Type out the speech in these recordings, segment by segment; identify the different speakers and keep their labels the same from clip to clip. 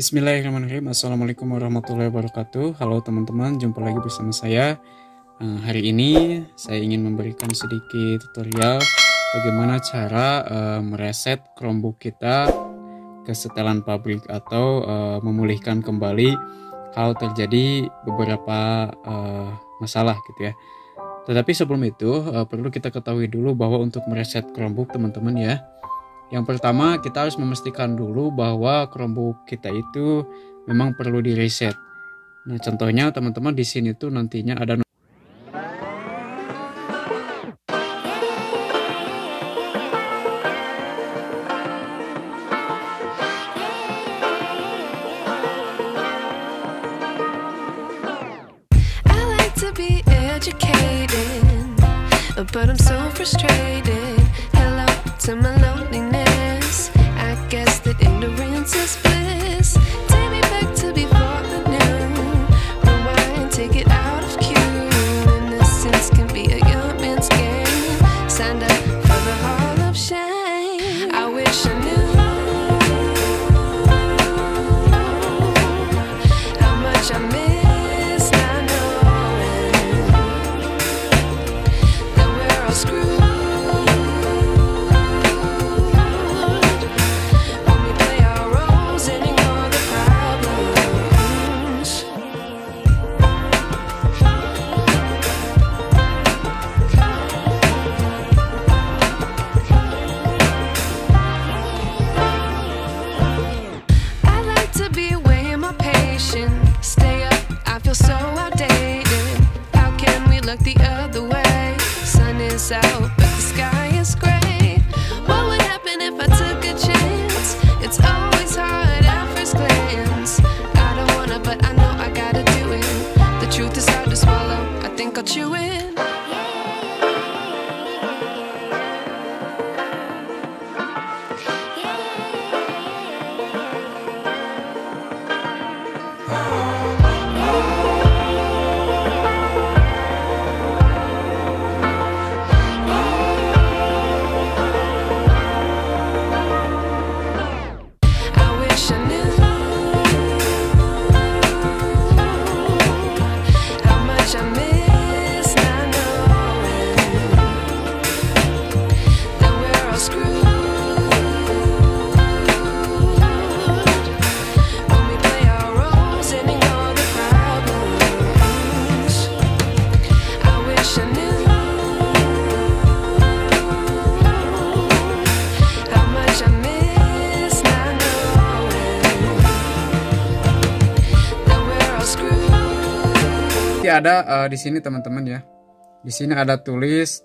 Speaker 1: Bismillahirrahmanirrahim. Assalamualaikum warahmatullahi wabarakatuh. Halo teman-teman, jumpa lagi bersama saya. Hari ini saya ingin memberikan sedikit tutorial bagaimana cara mereset Chromebook kita ke setelan pabrik atau memulihkan kembali kalau terjadi beberapa masalah gitu ya. Tetapi sebelum itu perlu kita ketahui dulu bahwa untuk mereset Chromebook teman-teman ya, yang pertama kita harus memastikan dulu bahwa Chromebook kita itu memang perlu di reset. Nah contohnya teman-teman di sini tuh nantinya ada
Speaker 2: but I'm so frustrated. Hello to my loneliness. I guess that ignorance is bliss. Take me back to before I knew. Rewind, take it out of cue. Innocence can be a young man's game. Signed up for the hall of shame. I wish I knew how much I miss. Out, but the sky is gray. What would happen if I took a chance? It's always hard at first glance. I don't wanna, but I know I gotta do it. The truth is hard to swallow. I think I'll chew it.
Speaker 1: Ada di sini teman-teman ya. Di sini ada tulis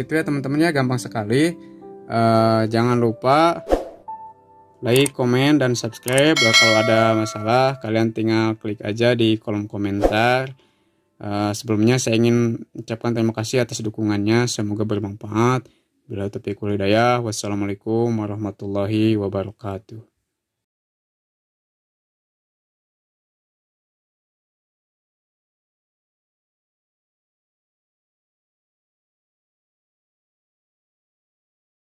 Speaker 1: itu ya teman-teman ya, gampang sekali. Jangan lupa like, komen, dan subscribe. Kalau ada masalah kalian tinggal klik aja di kolom komentar. Sebelumnya saya ingin ucapkan terima kasih atas dukungannya, semoga bermanfaat. Bila taufiq wal hidayah, wassalamualaikum warahmatullahi wabarakatuh.